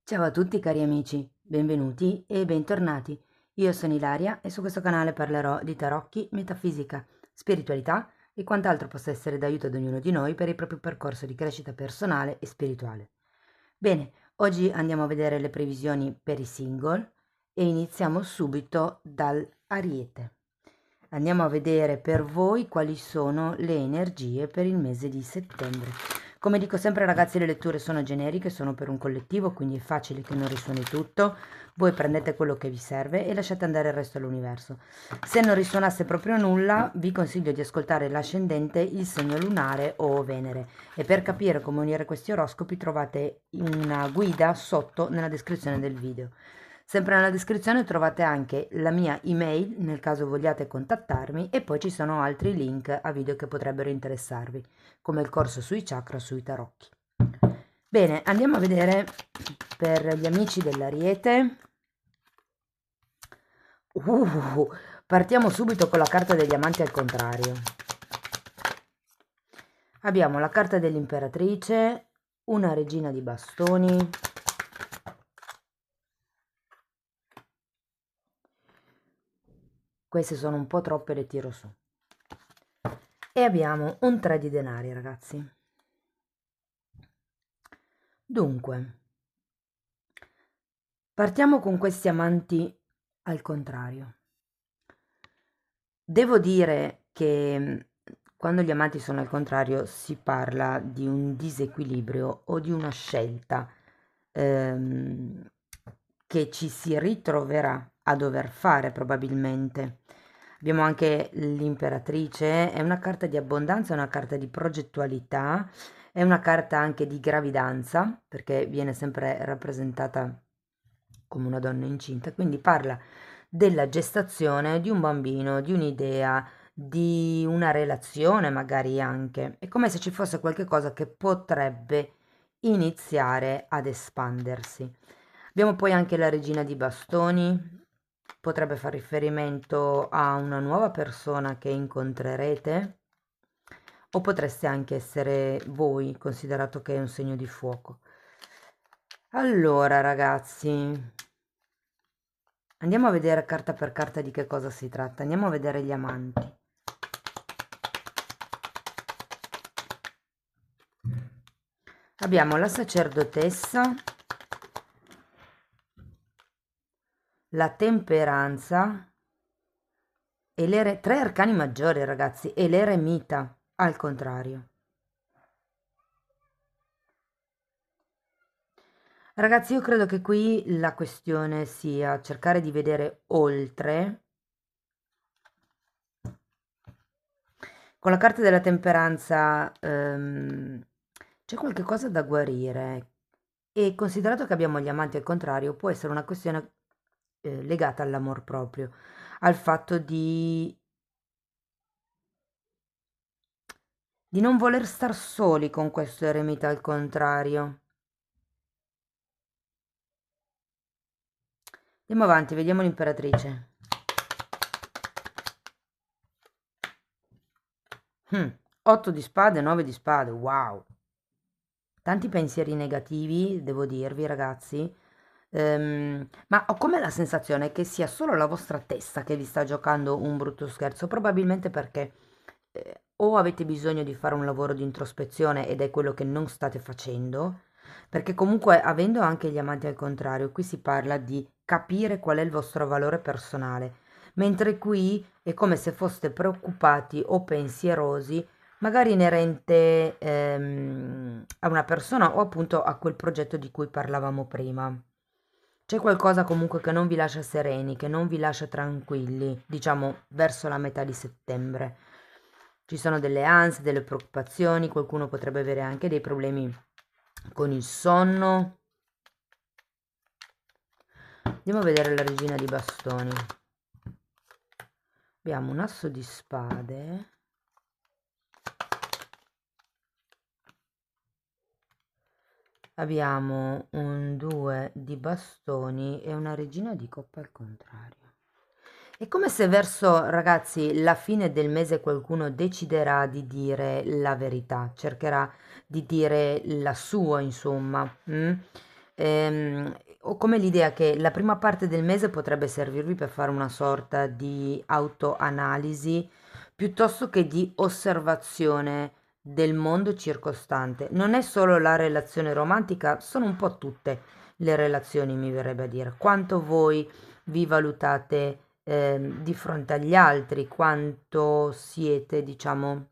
Ciao a tutti cari amici, benvenuti e bentornati. Io sono Ilaria e su questo canale parlerò di tarocchi, metafisica, spiritualità e quant'altro possa essere d'aiuto ad ognuno di noi per il proprio percorso di crescita personale e spirituale. Bene, oggi andiamo a vedere le previsioni per i single e iniziamo subito dal Ariete. Andiamo a vedere per voi quali sono le energie per il mese di settembre. Come dico sempre ragazzi, le letture sono generiche, sono per un collettivo, quindi è facile che non risuoni tutto. Voi prendete quello che vi serve e lasciate andare il resto all'universo. Se non risuonasse proprio nulla, vi consiglio di ascoltare l'ascendente, il segno lunare o Venere. E per capire come unire questi oroscopi trovate una guida sotto nella descrizione del video. Sempre nella descrizione trovate anche la mia email nel caso vogliate contattarmi e poi ci sono altri link a video che potrebbero interessarvi, come il corso sui chakra, sui tarocchi. Bene, andiamo a vedere per gli amici dell'Ariete. Partiamo subito con la carta degli amanti al contrario. Abbiamo la carta dell'imperatrice, una regina di bastoni, queste sono un po' troppe, le tiro su. E abbiamo un 3 di denari, ragazzi. Dunque, partiamo con questi amanti al contrario. Devo dire che quando gli amanti sono al contrario si parla di un disequilibrio o di una scelta ehm, che ci si ritroverà a dover fare probabilmente. Abbiamo anche l'imperatrice, è una carta di abbondanza, è una carta di progettualità, è una carta anche di gravidanza, perché viene sempre rappresentata come una donna incinta, quindi parla della gestazione di un bambino, di un'idea, di una relazione magari anche. È come se ci fosse qualche cosa che potrebbe iniziare ad espandersi. Abbiamo poi anche la regina di bastoni, potrebbe far riferimento a una nuova persona che incontrerete o potreste anche essere voi, considerato che è un segno di fuoco. Allora ragazzi, andiamo a vedere carta per carta di che cosa si tratta. Andiamo a vedere gli amanti. Abbiamo la sacerdotessa, la temperanza e tre arcani maggiori, ragazzi, e l'eremita al contrario. Ragazzi, io credo che qui la questione sia cercare di vedere oltre. Con la carta della temperanza c'è qualche cosa da guarire e considerato che abbiamo gli amanti al contrario, può essere una questione legata all'amor proprio, al fatto di non voler star soli con questo eremita al contrario. Andiamo avanti, vediamo l'imperatrice. 8 di spade, 9 di spade, wow. Tanti pensieri negativi, devo dirvi, ragazzi. Ma ho come la sensazione che sia solo la vostra testa che vi sta giocando un brutto scherzo, probabilmente perché o avete bisogno di fare un lavoro di introspezione ed è quello che non state facendo, perché comunque avendo anche gli amanti al contrario, qui si parla di capire qual è il vostro valore personale, mentre qui è come se foste preoccupati o pensierosi magari inerente a una persona o appunto a quel progetto di cui parlavamo prima. C'è qualcosa comunque che non vi lascia sereni, che non vi lascia tranquilli, diciamo verso la metà di settembre. Ci sono delle ansie, delle preoccupazioni, qualcuno potrebbe avere anche dei problemi con il sonno. Andiamo a vedere la regina di bastoni. Abbiamo un asso di spade. Abbiamo un 2 di bastoni e una regina di coppa al contrario. È come se verso, ragazzi, la fine del mese qualcuno deciderà di dire la verità, cercherà di dire la sua, insomma. ho come l'idea che la prima parte del mese potrebbe servirvi per fare una sorta di autoanalisi piuttosto che di osservazione del mondo circostante. Non è solo la relazione romantica, sono un po' tutte le relazioni, mi verrebbe a dire. Quanto voi vi valutate di fronte agli altri, quanto siete, diciamo,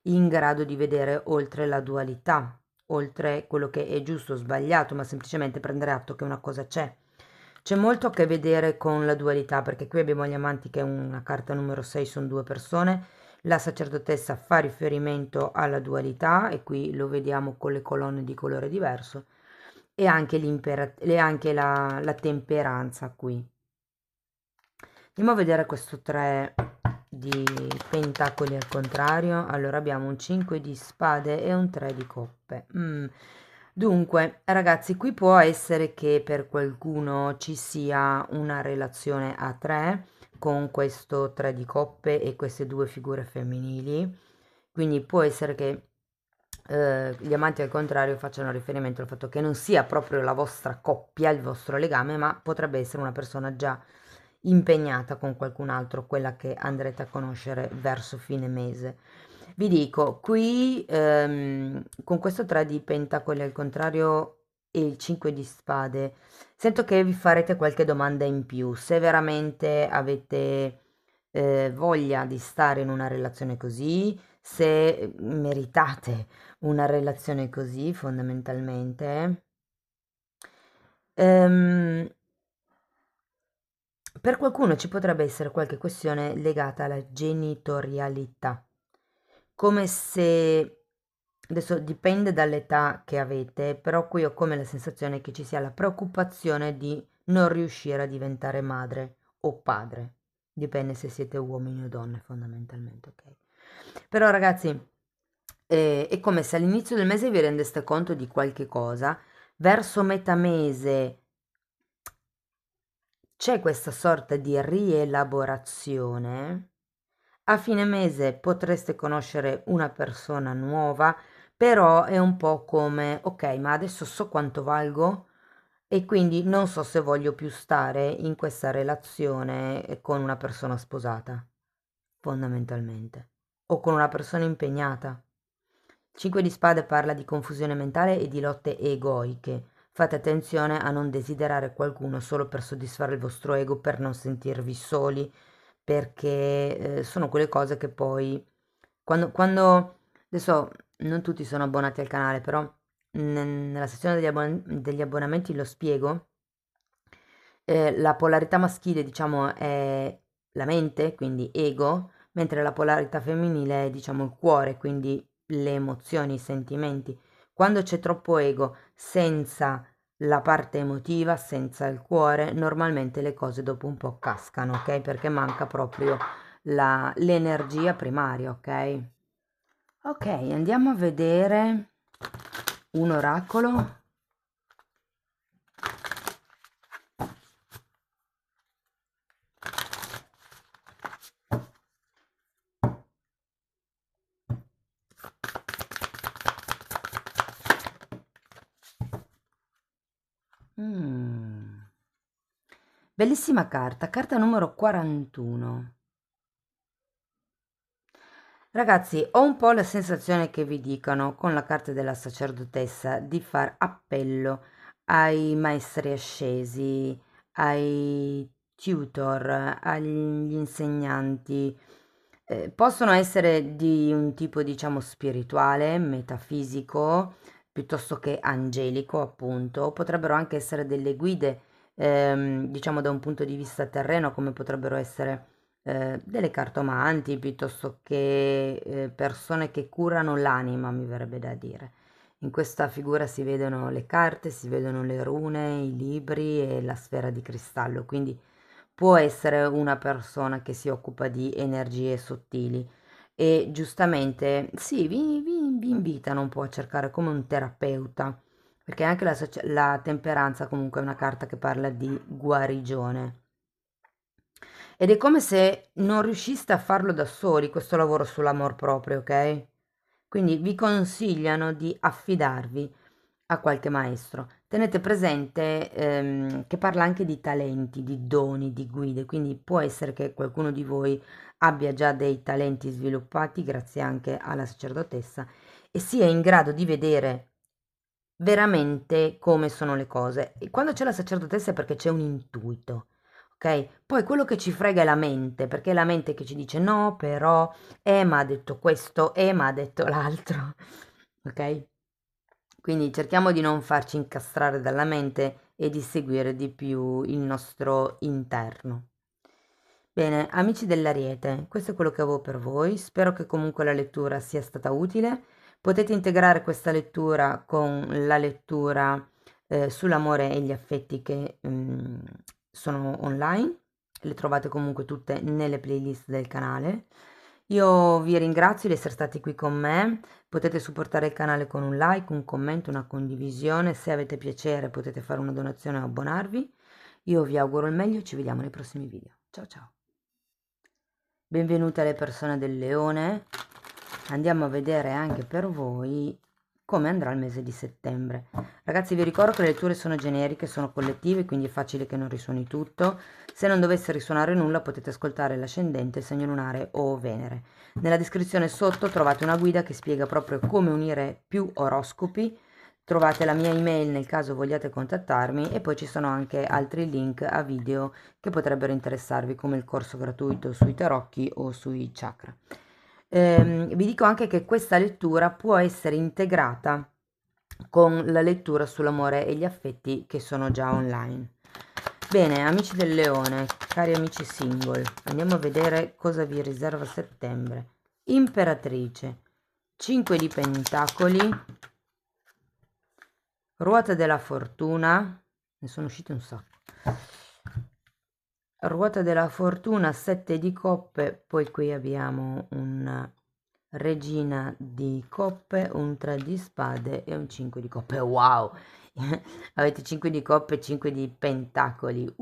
in grado di vedere oltre la dualità, oltre quello che è giusto o sbagliato, ma semplicemente prendere atto che una cosa c'è. C'è molto a che vedere con la dualità, perché qui abbiamo gli amanti che è una carta numero 6, sono due persone, la sacerdotessa fa riferimento alla dualità e qui lo vediamo con le colonne di colore diverso e anche, e anche la temperanza qui. Andiamo a vedere questo 3 di pentacoli al contrario. Allora abbiamo un 5 di spade e un 3 di coppe. Dunque, ragazzi, qui può essere che per qualcuno ci sia una relazione a 3 con questo 3 di coppe e queste due figure femminili. Quindi può essere che gli amanti al contrario facciano riferimento al fatto che non sia proprio la vostra coppia, il vostro legame, ma potrebbe essere una persona già impegnata con qualcun altro, quella che andrete a conoscere verso fine mese. Vi dico, qui con questo 3 di pentacoli al contrario e il 5 di spade, sento che vi farete qualche domanda in più, se veramente avete voglia di stare in una relazione così, se meritate una relazione così fondamentalmente. Ehm, per qualcuno ci potrebbe essere qualche questione legata alla genitorialità, come se, adesso dipende dall'età che avete, però qui ho come la sensazione che ci sia la preoccupazione di non riuscire a diventare madre o padre, dipende se siete uomini o donne fondamentalmente, ok? Però ragazzi, è come se all'inizio del mese vi rendeste conto di qualche cosa, verso metà mese c'è questa sorta di rielaborazione. A fine mese potreste conoscere una persona nuova, però è un po' come, ok, ma adesso so quanto valgo e quindi non so se voglio più stare in questa relazione con una persona sposata, fondamentalmente, o con una persona impegnata. 5 di spade parla di confusione mentale e di lotte egoiche. Fate attenzione a non desiderare qualcuno solo per soddisfare il vostro ego, per non sentirvi soli, perché sono quelle cose che poi, adesso non tutti sono abbonati al canale, però nella sezione degli abbonamenti lo spiego, la polarità maschile, diciamo, è la mente, quindi ego, mentre la polarità femminile è, diciamo, il cuore, quindi le emozioni, i sentimenti. Quando c'è troppo ego senza la parte emotiva, senza il cuore, normalmente le cose dopo un po' cascano, ok? Perché manca proprio l'energia primaria, ok? Ok, andiamo a vedere un oracolo. Mm. Bellissima carta, carta numero 41. Ragazzi, ho un po' la sensazione che vi dicano con la carta della sacerdotessa di far appello ai maestri ascesi, ai tutor, agli insegnanti. Possono essere di un tipo, diciamo, spirituale, metafisico, piuttosto che angelico, appunto. Potrebbero anche essere delle guide, diciamo, da un punto di vista terreno, come potrebbero essere delle cartomanti piuttosto che persone che curano l'anima, mi verrebbe da dire. In questa figura si vedono le carte, si vedono le rune, i libri e la sfera di cristallo, quindi può essere una persona che si occupa di energie sottili e giustamente sì, vi invitano un po' a cercare come un terapeuta, perché anche la temperanza comunque è una carta che parla di guarigione. Ed è come se non riusciste a farlo da soli, questo lavoro sull'amor proprio, ok? Quindi vi consigliano di affidarvi a qualche maestro. tenete presente che parla anche di talenti, di doni, di guide, quindi può essere che qualcuno di voi abbia già dei talenti sviluppati grazie anche alla sacerdotessa e sia in grado di vedere veramente come sono le cose. E quando c'è la sacerdotessa è perché c'è un intuito, ok? Poi quello che ci frega è la mente, perché è la mente che ci dice no, però, ma ha detto questo, ma ha detto l'altro, ok? Quindi cerchiamo di non farci incastrare dalla mente e di seguire di più il nostro interno. Bene, amici dell'Ariete, questo è quello che avevo per voi. Spero che comunque la lettura sia stata utile. Potete integrare questa lettura con la lettura sull'amore e gli affetti che sono online. Le trovate comunque tutte nelle playlist del canale. Io vi ringrazio di essere stati qui con me. Potete supportare il canale con un like, un commento, una condivisione. Se avete piacere potete fare una donazione o abbonarvi. Io vi auguro il meglio, ci vediamo nei prossimi video. Ciao ciao! Benvenute alle persone del Leone. Andiamo a vedere anche per voi come andrà il mese di settembre. Ragazzi, vi ricordo che le letture sono generiche, sono collettive, quindi è facile che non risuoni tutto. Se non dovesse risuonare nulla potete ascoltare l'ascendente, il segno lunare o Venere. Nella descrizione sotto trovate una guida che spiega proprio come unire più oroscopi. Trovate la mia email nel caso vogliate contattarmi e poi ci sono anche altri link a video che potrebbero interessarvi, come il corso gratuito sui tarocchi o sui chakra. Vi dico anche che questa lettura può essere integrata con la lettura sull'amore e gli affetti che sono già online. Bene, amici del Leone, cari amici single, andiamo a vedere cosa vi riserva settembre. Imperatrice, 5 di pentacoli, ruota della fortuna, ne sono uscite un sacco. Ruota della fortuna, 7 di coppe, poi qui abbiamo una regina di coppe, un 3 di spade e un 5 di coppe. Wow! Avete 5 di coppe e 5 di pentacoli.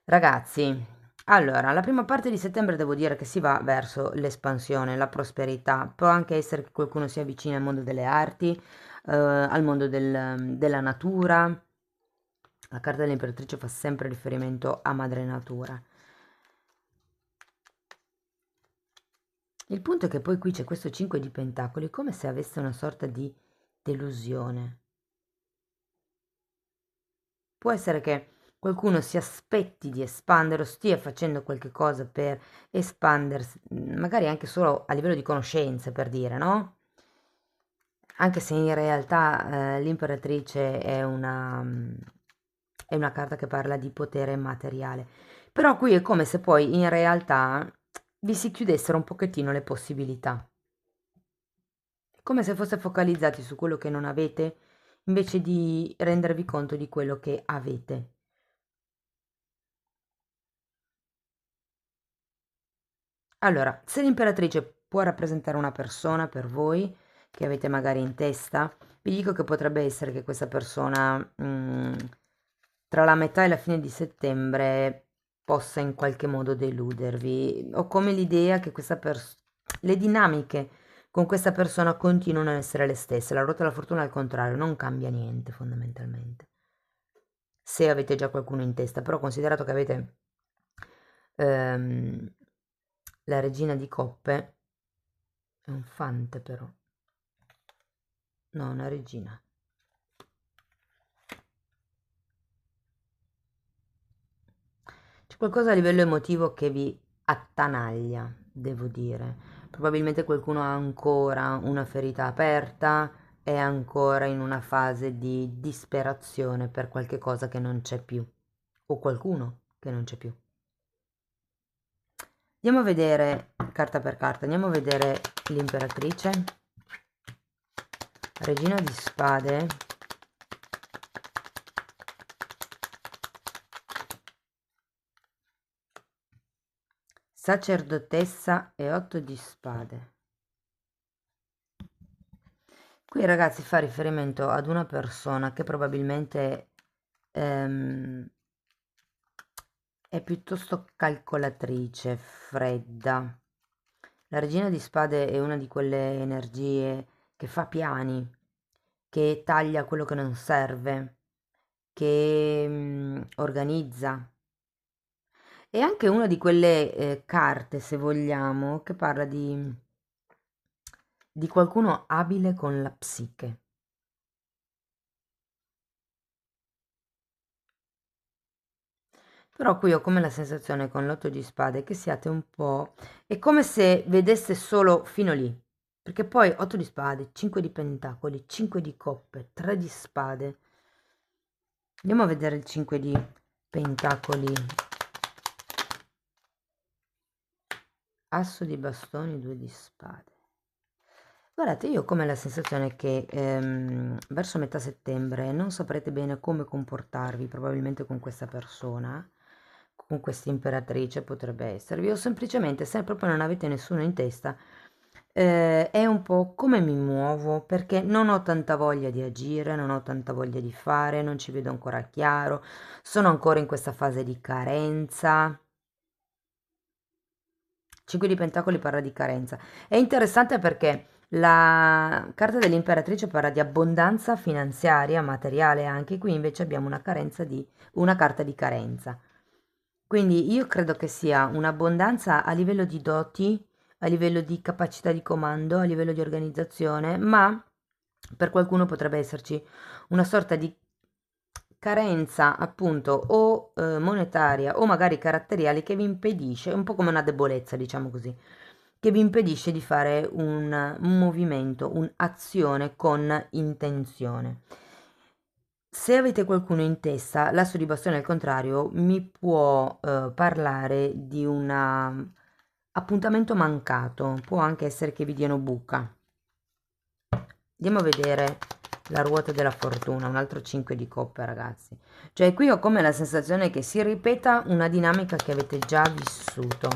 Ragazzi, allora, la prima parte di settembre devo dire che si va verso l'espansione, la prosperità. Può anche essere che qualcuno si avvicini al mondo delle arti, al mondo della natura. La carta dell'imperatrice fa sempre riferimento a madre natura. Il punto è che poi qui c'è questo 5 di pentacoli, come se avesse una sorta di delusione. Può essere che qualcuno si aspetti di espandere o stia facendo qualche cosa per espandersi, magari anche solo a livello di conoscenze, per dire, no? Anche se in realtà l'imperatrice è una carta che parla di potere materiale. Però qui è come se poi in realtà vi si chiudessero un pochettino le possibilità. È come se foste focalizzati su quello che non avete invece di rendervi conto di quello che avete. Allora, se l'imperatrice può rappresentare una persona per voi che avete magari in testa, vi dico che potrebbe essere che questa persona tra la metà e la fine di settembre possa in qualche modo deludervi. Ho come l'idea che le dinamiche con questa persona continuano a essere le stesse. La ruota della fortuna al contrario, non cambia niente fondamentalmente. Se avete già qualcuno in testa, però considerato che avete ehm, la regina di coppe, è un fante però, no, una regina. C'è qualcosa a livello emotivo che vi attanaglia, devo dire. Probabilmente qualcuno ha ancora una ferita aperta, è ancora in una fase di disperazione per qualche cosa che non c'è più, o qualcuno che non c'è più. Andiamo a vedere carta per carta, andiamo a vedere l'imperatrice, regina di spade, sacerdotessa e 8 di spade. Qui ragazzi fa riferimento ad una persona che probabilmente è piuttosto calcolatrice, fredda. La regina di spade è una di quelle energie che fa piani, che taglia quello che non serve, che organizza. È anche una di quelle carte, se vogliamo, che parla di qualcuno abile con la psiche. Però qui ho come la sensazione con l'otto di spade che siate un po'... È come se vedeste solo fino lì. Perché poi 8 di spade, 5 di pentacoli, 5 di coppe, 3 di spade. Andiamo a vedere il 5 di pentacoli. Asso di bastoni, 2 di spade. Guardate, io ho come la sensazione che verso metà settembre non saprete bene come comportarvi, probabilmente con questa persona, con questa imperatrice potrebbe esservi, o semplicemente se proprio non avete nessuno in testa, è un po' come mi muovo, perché non ho tanta voglia di agire, non ho tanta voglia di fare, non ci vedo ancora chiaro, sono ancora in questa fase di carenza. 5 di pentacoli parla di carenza. È interessante perché la carta dell'imperatrice parla di abbondanza finanziaria, materiale anche, qui invece abbiamo una carta di carenza. Quindi io credo che sia un'abbondanza a livello di doti, a livello di capacità di comando, a livello di organizzazione, ma per qualcuno potrebbe esserci una sorta di carenza appunto o monetaria o magari caratteriale che vi impedisce, un po' come una debolezza, diciamo così, che vi impedisce di fare un movimento, un'azione con intenzione. Se avete qualcuno in testa, l'asso di bastone al contrario mi può parlare di un appuntamento mancato, può anche essere che vi diano buca. Andiamo a vedere la ruota della fortuna, un altro 5 di coppe, ragazzi. Cioè, qui ho come la sensazione che si ripeta una dinamica che avete già vissuto.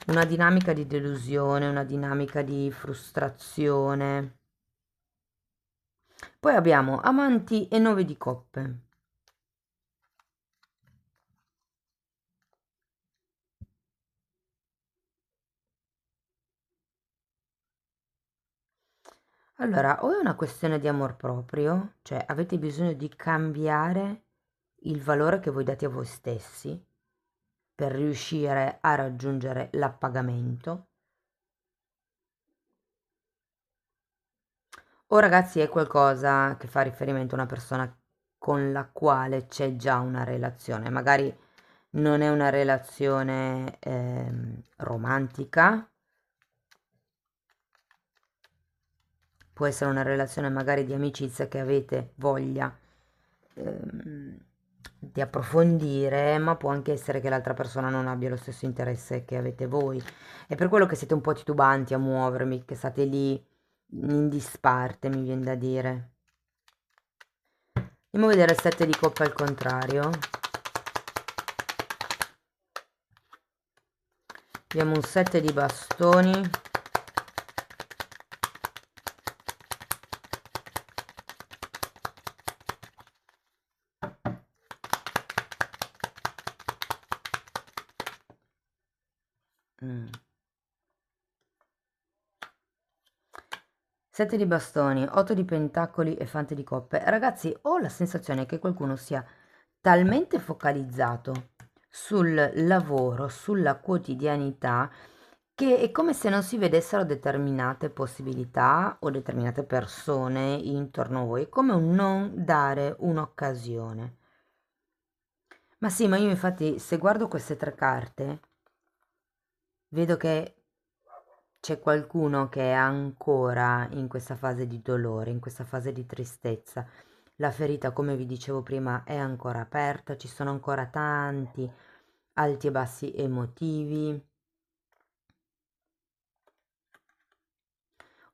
Una dinamica di delusione, una dinamica di frustrazione. Poi abbiamo amanti e 9 di coppe. Allora, o è una questione di amor proprio, cioè avete bisogno di cambiare il valore che voi date a voi stessi per riuscire a raggiungere l'appagamento. O ragazzi è qualcosa che fa riferimento a una persona con la quale c'è già una relazione, magari non è una relazione romantica, può essere una relazione magari di amicizia che avete voglia di approfondire, ma può anche essere che l'altra persona non abbia lo stesso interesse che avete voi. È per quello che siete un po' titubanti a muovermi, che state lì in disparte, mi viene da dire. Andiamo a vedere il 7 di coppe al contrario. Abbiamo un 7 di bastoni. Mm. 7 di bastoni, 8 di pentacoli e fante di coppe. Ragazzi, ho la sensazione che qualcuno sia talmente focalizzato sul lavoro, sulla quotidianità, che è come se non si vedessero determinate possibilità o determinate persone intorno a voi, è come un non dare un'occasione. Ma sì, ma io infatti se guardo queste tre carte, vedo che c'è qualcuno che è ancora in questa fase di dolore, in questa fase di tristezza. La ferita, come vi dicevo prima, è ancora aperta, ci sono ancora tanti alti e bassi emotivi.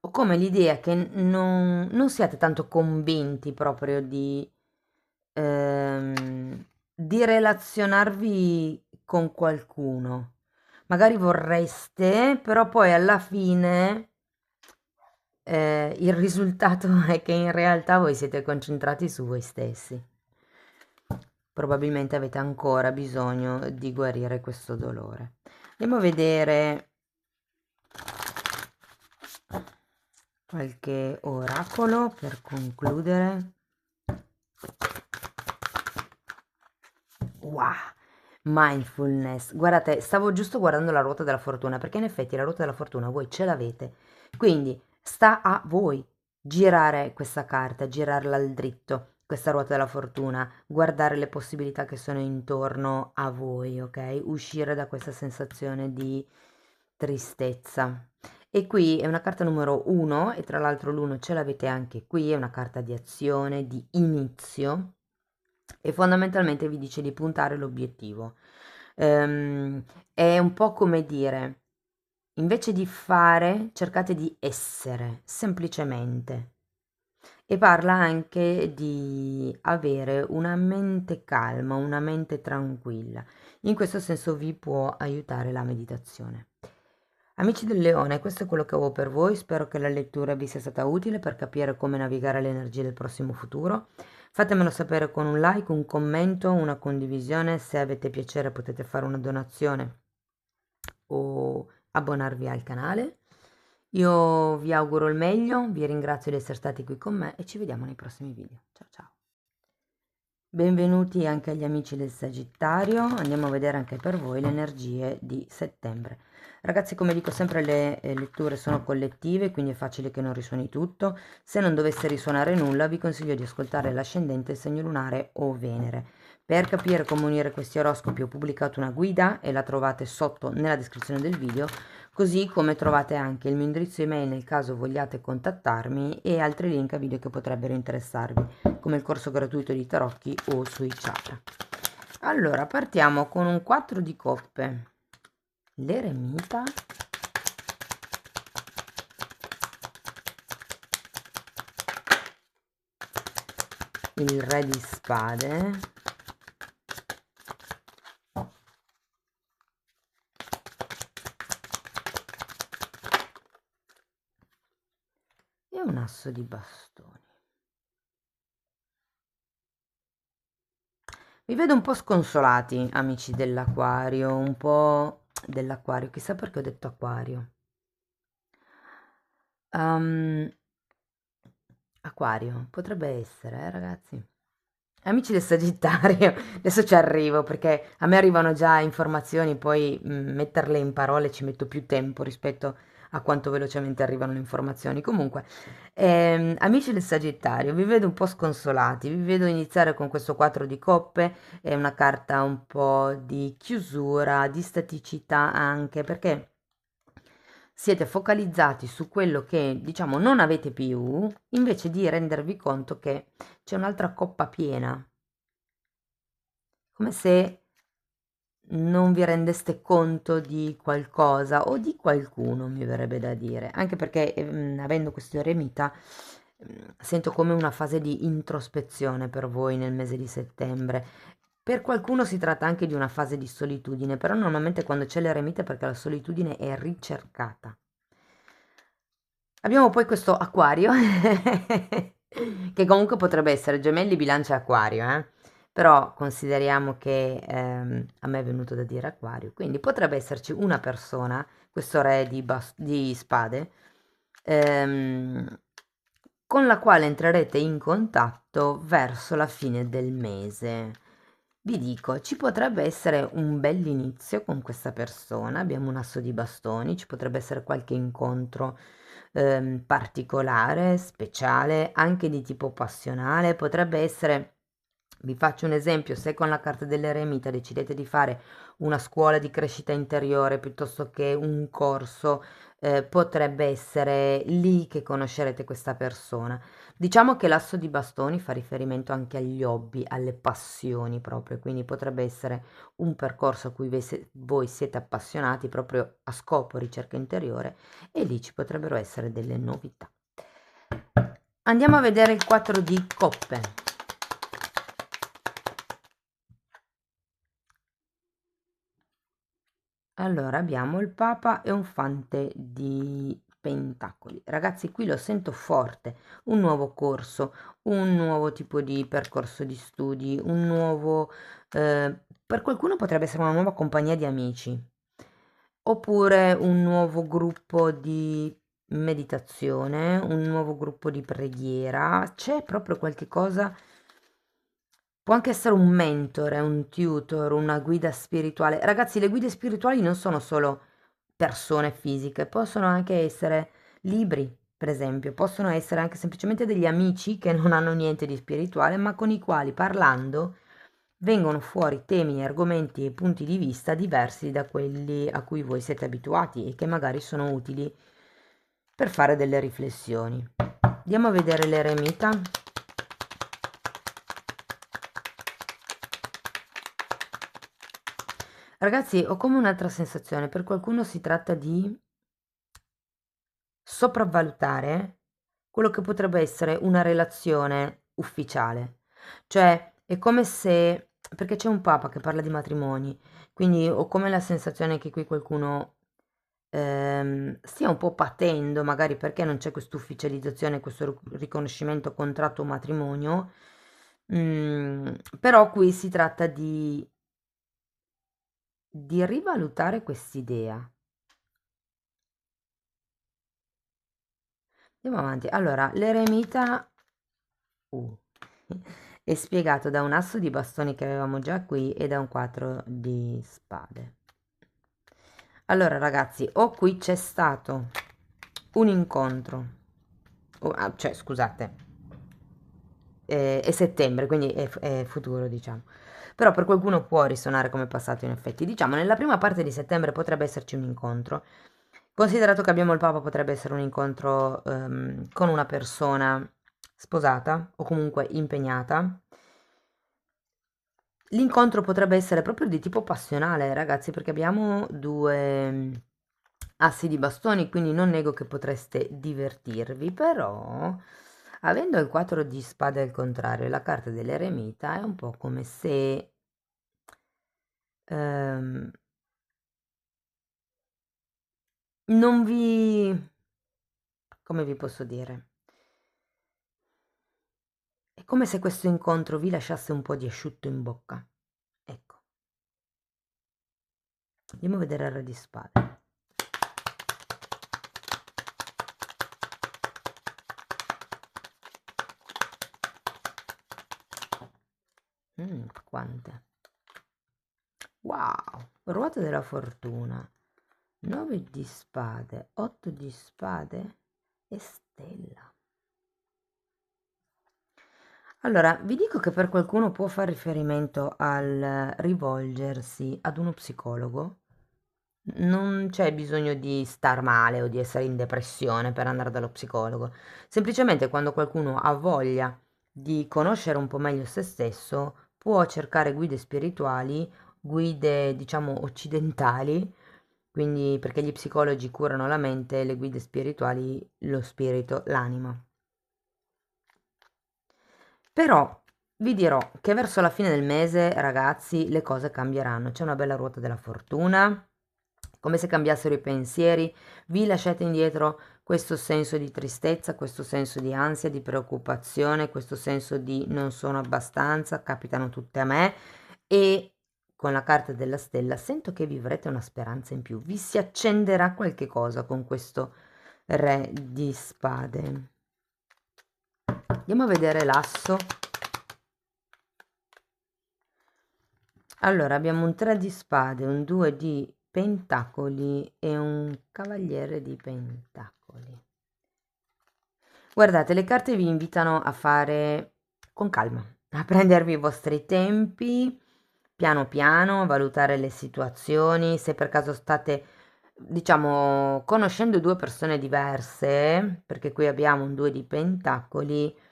Ho come l'idea che non siate tanto convinti proprio di relazionarvi con qualcuno. Magari vorreste, però poi alla fine il risultato è che in realtà voi siete concentrati su voi stessi. Probabilmente avete ancora bisogno di guarire questo dolore. Andiamo a vedere qualche oracolo per concludere. Wow, mindfulness. Guardate, stavo giusto guardando la ruota della fortuna, perché in effetti la ruota della fortuna voi ce l'avete. Quindi sta a voi girare questa carta, girarla al dritto, questa ruota della fortuna, guardare le possibilità che sono intorno a voi, ok? Uscire da questa sensazione di tristezza. E qui è una carta numero 1 e tra l'altro l'1 ce l'avete anche qui, è una carta di azione, di inizio e fondamentalmente vi dice di puntare l'obiettivo. È un po' come dire, invece di fare, cercate di essere, semplicemente. E parla anche di avere una mente calma, una mente tranquilla. In questo senso vi può aiutare la meditazione. Amici del Leone, questo è quello che avevo per voi, spero che la lettura vi sia stata utile per capire come navigare le energie del prossimo futuro. Fatemelo sapere con un like, un commento, una condivisione, se avete piacere potete fare una donazione o abbonarvi al canale. Io vi auguro il meglio, vi ringrazio di essere stati qui con me e ci vediamo nei prossimi video. Ciao ciao! Benvenuti anche agli amici del Sagittario, andiamo a vedere anche per voi le energie di settembre. Ragazzi, come dico sempre, le letture sono collettive, quindi è facile che non risuoni tutto. Se non dovesse risuonare nulla, vi consiglio di ascoltare l'ascendente, il segno lunare o Venere. Per capire come unire questi oroscopi ho pubblicato una guida e la trovate sotto nella descrizione del video, così come trovate anche il mio indirizzo email nel caso vogliate contattarmi e altri link a video che potrebbero interessarvi, come il corso gratuito di tarocchi o sui chakra. Allora, partiamo con un 4 di coppe, l'eremita, il re di spade, e un asso di bastoni. Vi vedo un po' sconsolati, amici dell'Aquario, un po' dell'Aquario, chissà perché ho detto Aquario. Acquario, potrebbe essere, ragazzi. Amici del Sagittario, adesso ci arrivo perché a me arrivano già informazioni, poi metterle in parole ci metto più tempo rispetto a quanto velocemente arrivano le informazioni. Comunque, amici del Sagittario, vi vedo un po' sconsolati, vi vedo iniziare con questo 4 di coppe, è una carta un po' di chiusura, di staticità anche, perché siete focalizzati su quello che, diciamo, non avete più, invece di rendervi conto che c'è un'altra coppa piena, come se non vi rendeste conto di qualcosa o di qualcuno, mi verrebbe da dire, anche perché avendo questo eremita sento come una fase di introspezione per voi nel mese di settembre. Per qualcuno si tratta anche di una fase di solitudine, però normalmente quando c'è l'eremita è perché la solitudine è ricercata. Abbiamo poi questo acquario, che comunque potrebbe essere gemelli, bilancia e acquario, però consideriamo che a me è venuto da dire acquario, quindi potrebbe esserci una persona, questo re di spade, ehm, con la quale entrerete in contatto verso la fine del mese. Vi dico, ci potrebbe essere un bell'inizio con questa persona, abbiamo un asso di bastoni, ci potrebbe essere qualche incontro particolare, speciale, anche di tipo passionale, potrebbe essere, vi faccio un esempio, se con la carta dell'eremita decidete di fare una scuola di crescita interiore piuttosto che un corso, potrebbe essere lì che conoscerete questa persona. Diciamo che l'asso di bastoni fa riferimento anche agli hobby, alle passioni proprio, quindi potrebbe essere un percorso a cui voi siete appassionati proprio a scopo ricerca interiore e lì ci potrebbero essere delle novità. Andiamo a vedere il 4 di coppe. Allora abbiamo il Papa e un fante di pentacoli. Ragazzi, qui lo sento forte, un nuovo corso, un nuovo tipo di percorso di studi, un nuovo, per qualcuno potrebbe essere una nuova compagnia di amici, oppure un nuovo gruppo di meditazione, un nuovo gruppo di preghiera, c'è proprio qualche cosa, può anche essere un mentore, un tutor, una guida spirituale. Ragazzi, le guide spirituali non sono solo persone fisiche, possono anche essere libri, per esempio, possono essere anche semplicemente degli amici che non hanno niente di spirituale, ma con i quali parlando vengono fuori temi, argomenti e punti di vista diversi da quelli a cui voi siete abituati e che magari sono utili per fare delle riflessioni. Andiamo a vedere l'eremita. Ragazzi, ho come un'altra sensazione, per qualcuno si tratta di sopravvalutare quello che potrebbe essere una relazione ufficiale. Cioè, è come se, perché c'è un papa che parla di matrimoni, quindi ho come la sensazione che qui qualcuno stia un po' patendo, magari perché non c'è questa ufficializzazione, questo riconoscimento contratto o matrimonio, però qui si tratta di rivalutare quest'idea. Andiamo avanti. Allora, l'eremita è spiegato da un asso di bastoni che avevamo già qui e da un 4 di spade. Allora, ragazzi, o qui c'è stato un incontro, cioè, scusate, è settembre, quindi è futuro, diciamo. Però per qualcuno può risuonare come passato in effetti. Diciamo, nella prima parte di settembre potrebbe esserci un incontro. Considerato che abbiamo il Papa, potrebbe essere un incontro con una persona sposata o comunque impegnata. L'incontro potrebbe essere proprio di tipo passionale, ragazzi, perché abbiamo due assi di bastoni, quindi non nego che potreste divertirvi, però avendo il 4 di spade al contrario e la carta dell'eremita è un po' come se ehm, non vi... come vi posso dire? È come se questo incontro vi lasciasse un po' di asciutto in bocca. Ecco, andiamo a vedere il re di spade. 'Quante? Wow! Ruota della fortuna, 9 di spade, 8 di spade e stella. Allora, vi dico che per qualcuno può far riferimento al rivolgersi ad uno psicologo. Non c'è bisogno di star male o di essere in depressione per andare dallo psicologo. Semplicemente quando qualcuno ha voglia di conoscere un po' meglio se stesso, può cercare guide spirituali, guide, diciamo, occidentali, quindi perché gli psicologi curano la mente, le guide spirituali lo spirito, l'anima. Però vi dirò che verso la fine del mese, ragazzi, le cose cambieranno. C'è una bella ruota della fortuna, come se cambiassero i pensieri, vi lasciate indietro questo senso di tristezza, questo senso di ansia, di preoccupazione, questo senso di non sono abbastanza, capitano tutte a me e con la carta della stella sento che vivrete una speranza in più, vi si accenderà qualche cosa con questo re di spade. Andiamo a vedere l'asso. Allora, abbiamo un 3 di spade, un 2 di pentacoli e un cavaliere di pentacoli. Guardate, le carte vi invitano a fare con calma, a prendervi i vostri tempi, piano piano, a valutare le situazioni. Se per caso state, diciamo, conoscendo due persone diverse, perché qui abbiamo un 2 di pentacoli,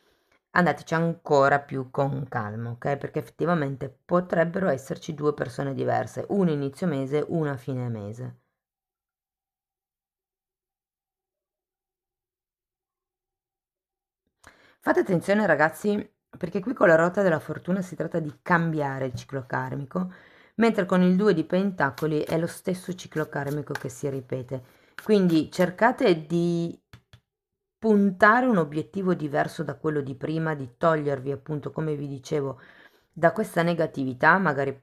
andateci ancora più con calma, ok? Perché effettivamente potrebbero esserci due persone diverse, una inizio mese, una fine mese. Fate attenzione ragazzi, perché qui con la ruota della fortuna si tratta di cambiare il ciclo karmico, mentre con il 2 di pentacoli è lo stesso ciclo karmico che si ripete. Quindi cercate di puntare un obiettivo diverso da quello di prima, di togliervi appunto, come vi dicevo, da questa negatività, magari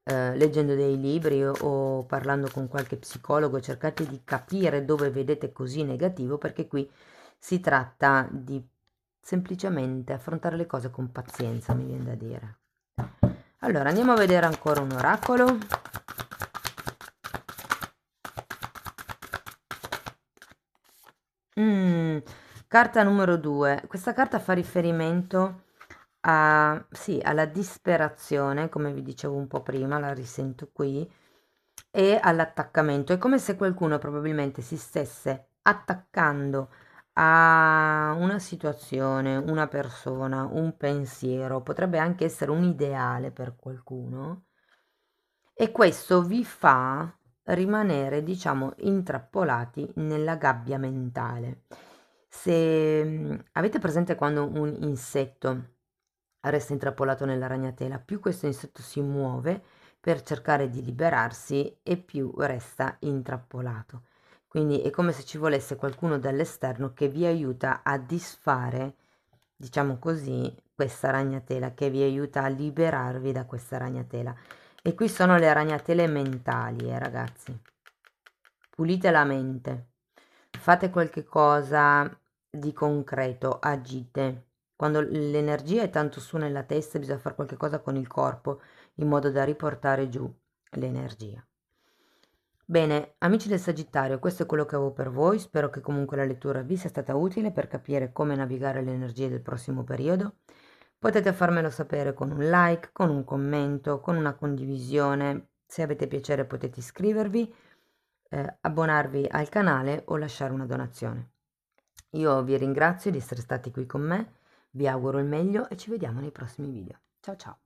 leggendo dei libri o parlando con qualche psicologo, cercate di capire dove vedete così negativo, perché qui si tratta di semplicemente affrontare le cose con pazienza, mi viene da dire. Allora, andiamo a vedere ancora un oracolo. Carta numero 2. Questa carta fa riferimento sì, alla disperazione, come vi dicevo un po' prima, la risento qui, e all'attaccamento. È come se qualcuno probabilmente si stesse attaccando a una situazione, una persona, un pensiero, potrebbe anche essere un ideale per qualcuno, e questo vi fa rimanere, diciamo, intrappolati nella gabbia mentale. Se avete presente quando un insetto resta intrappolato nella ragnatela, più questo insetto si muove per cercare di liberarsi e più resta intrappolato. Quindi è come se ci volesse qualcuno dall'esterno che vi aiuta a disfare, diciamo così, questa ragnatela, che vi aiuta a liberarvi da questa ragnatela. E qui sono le ragnatele mentali, ragazzi. Pulite la mente, fate qualche cosa di concreto, agite. Quando l'energia è tanto su nella testa, bisogna fare qualche cosa con il corpo in modo da riportare giù l'energia. Bene, amici del Sagittario, questo è quello che avevo per voi. Spero che comunque la lettura vi sia stata utile per capire come navigare le energie del prossimo periodo. Potete farmelo sapere con un like, con un commento, con una condivisione. Se avete piacere potete iscrivervi, abbonarvi al canale o lasciare una donazione. Io vi ringrazio di essere stati qui con me, vi auguro il meglio e ci vediamo nei prossimi video. Ciao ciao!